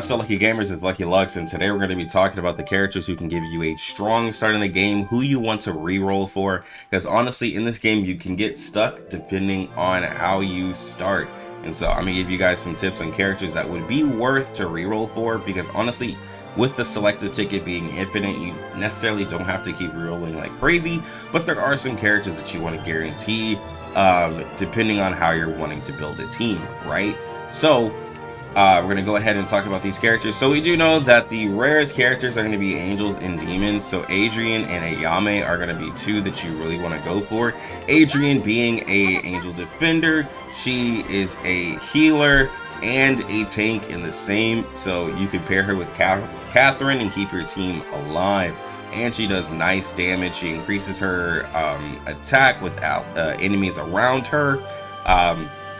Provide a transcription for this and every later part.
What's up, Lucky Gamers? It's Lucky Lux, and today we're going to be talking about the characters who can give you a strong start in the game, who you want to reroll for, because honestly, in this game, you can get stuck depending on how you start. And so I'm going to give you guys some tips on characters that would be worth to reroll for, because honestly, with the Selector ticket being infinite, you necessarily don't have to keep rerolling like crazy, but there are some characters that you want to guarantee, depending on how you're wanting to build a team, right? So we're going to go ahead and talk about these characters. So we do know that the rarest characters are going to be angels and demons. So Adrian and Ayame are going to be two that you really want to go for. Adrian being a angel defender, she is a healer and a tank in the same. So you can pair her with Catherine and keep your team alive. And she does nice damage. She increases her attack without enemies around her.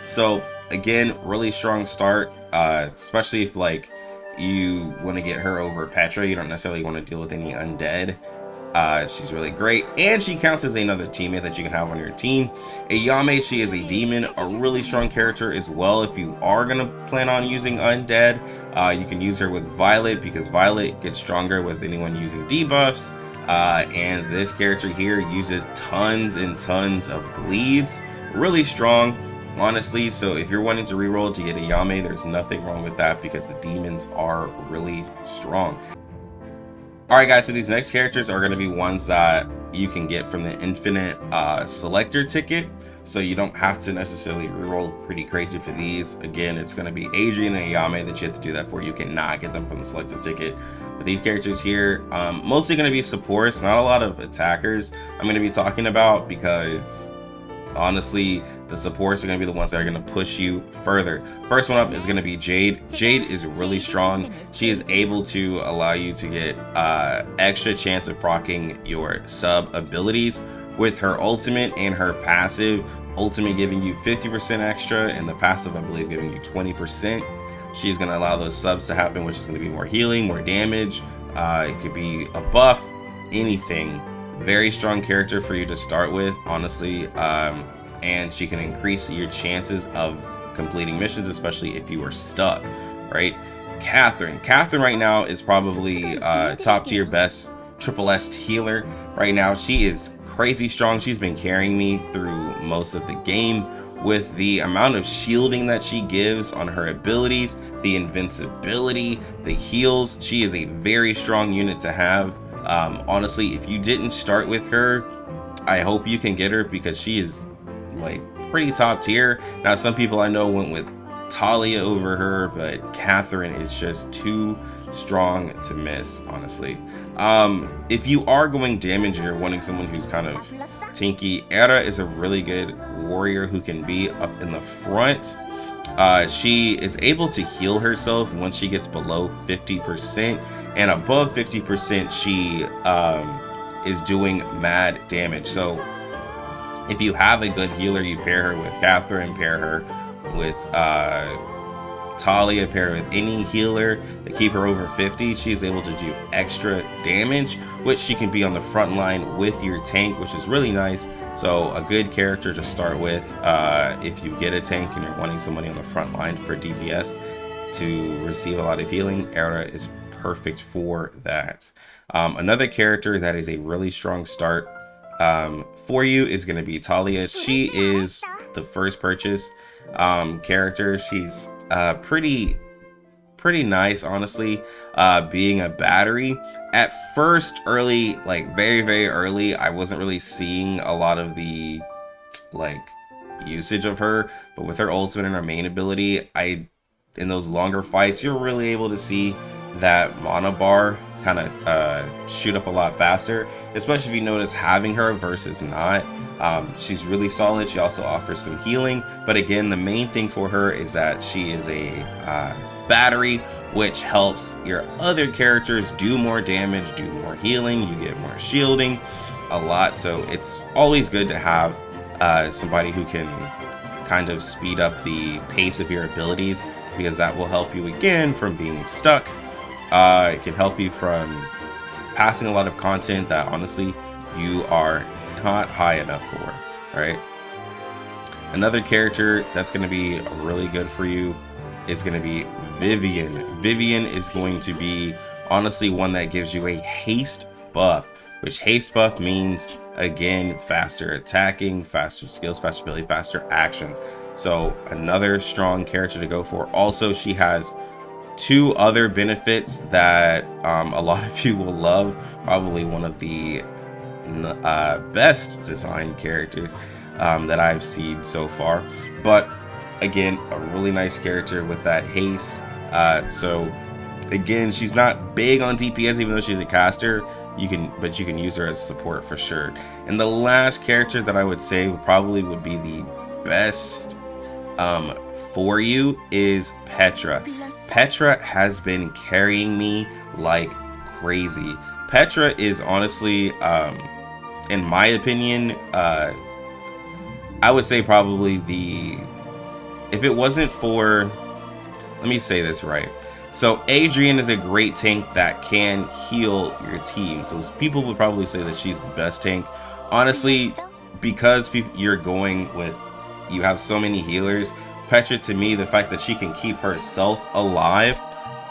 So again, really strong start. Especially if like you want to get her over Petra, you don't necessarily want to deal with any undead. She's really great, and she counts as another teammate that you can have on your team. Ayame, she is a demon, a really strong character as well. If you are gonna plan on using undead, you can use her with Violet, because Violet gets stronger with anyone using debuffs. And this character here uses tons and tons of bleeds, really strong, honestly. So if you're wanting to reroll to get a Ayame, there's nothing wrong with that, because the demons are really strong. Alright guys, so these next characters are going to be ones that you can get from the infinite Selector ticket, so you don't have to necessarily reroll pretty crazy for these. Again, it's going to be Adrian and Ayame that you have to do that for. You cannot get them from the Selector ticket. But these characters here, mostly going to be supports, not a lot of attackers I'm going to be talking about, because honestly, the supports are going to be the ones that are going to push you further. First one up is going to be Jade. Jade is really strong. She is able to allow you to get extra chance of proccing your sub abilities with her ultimate and her passive. Ultimate giving you 50% extra, and the passive, I believe, giving you 20%. She's going to allow those subs to happen, which is going to be more healing, more damage. It could be a buff, anything. Very strong character for you to start with, honestly. And she can increase your chances of completing missions, especially if you are stuck, right? Catherine right now is probably top tier best triple S healer right now. She is crazy strong. She's been carrying me through most of the game with the amount of shielding that she gives on her abilities, the invincibility, the heals. She is a very strong unit to have. Honestly, if you didn't start with her, I hope you can get her, because she is like pretty top tier. Now, some people I know went with Talia over her, but Catherine is just too strong to miss, honestly. If you are going damage and you're wanting someone who's kind of tanky, Era is a really good warrior who can be up in the front. She is able to heal herself once she gets below 50%, and above 50% she is doing mad damage. So if you have a good healer, you pair her with Catherine, pair her with Talia, pair her with any healer to keep her over 50. She is able to do extra damage, which she can be on the front line with your tank, which is really nice. So a good character to start with if you get a tank and you're wanting somebody on the front line for DPS to receive a lot of healing. Era is perfect for that. Another character that is a really strong start for you is going to be Talia. She is the first purchase character. She's pretty nice, honestly. Being a battery at first, early, like very early, I wasn't really seeing a lot of the like usage of her, but with her ultimate and her main ability, in those longer fights, you're really able to see that mana bar kind of shoot up a lot faster, especially if you notice having her versus not. She's really solid. She also offers some healing, but again, the main thing for her is that she is a battery, which helps your other characters do more damage, do more healing, you get more shielding a lot. So it's always good to have somebody who can kind of speed up the pace of your abilities, because that will help you again from being stuck. It can help you from passing a lot of content that honestly you are not high enough for, right? Another character that's going to be really good for you is going to be Vivian. Vivian is going to be honestly one that gives you a haste buff, which haste buff means, again, faster attacking, faster skills, faster ability, faster actions. So another strong character to go for. Also, she has 2 other benefits that a lot of you will love. Probably one of the best designed characters that I've seen so far. But again, a really nice character with that haste. So again, she's not big on DPS, even though she's a caster. But you can use her as support for sure. And the last character that I would say probably would be the best for you is Petra. Petra has been carrying me like crazy. Petra is honestly, in my opinion, I would say probably if it wasn't for, let me say this right. So Adrian is a great tank that can heal your team. So people would probably say that she's the best tank. Honestly, because you're going with, you have so many healers, Petra, to me, the fact that she can keep herself alive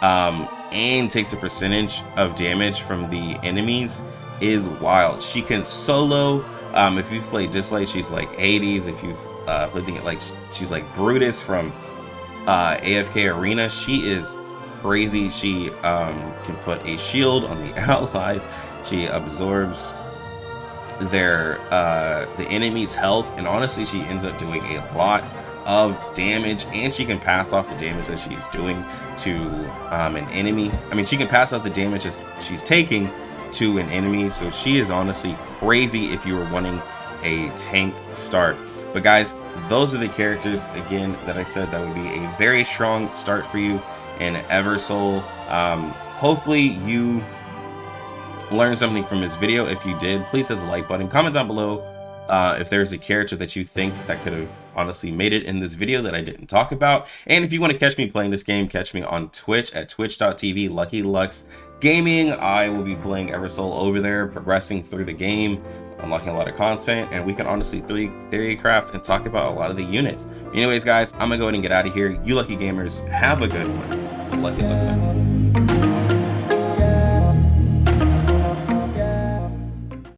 and takes a percentage of damage from the enemies is wild. She can solo. If you've played Dislike, she's like Hades. If you've played it, like she's like Brutus from AFK Arena. She is crazy. She can put a shield on the allies. She absorbs the enemy's health, and honestly, she ends up doing a lot of damage, and she can pass off the damage that she's doing to an enemy. I mean, she can pass off the damage that she's taking to an enemy. So she is honestly crazy if you were wanting a tank start. But guys, those are the characters, again, that I said that would be a very strong start for you in Eversoul. Hopefully you learned something from this video. If you did, please hit the like button. Comment down below if there's a character that you think that could have honestly made it in this video that I didn't talk about. And if you want to catch me playing this game, catch me on Twitch at twitch.tv Lucky Lux Gaming. I will be playing Eversoul over there, progressing through the game, unlocking a lot of content, and we can honestly theory craft and talk about a lot of the units. Anyways, guys, I'm gonna go ahead and get out of here. You lucky gamers, have a good one. Lucky Lux.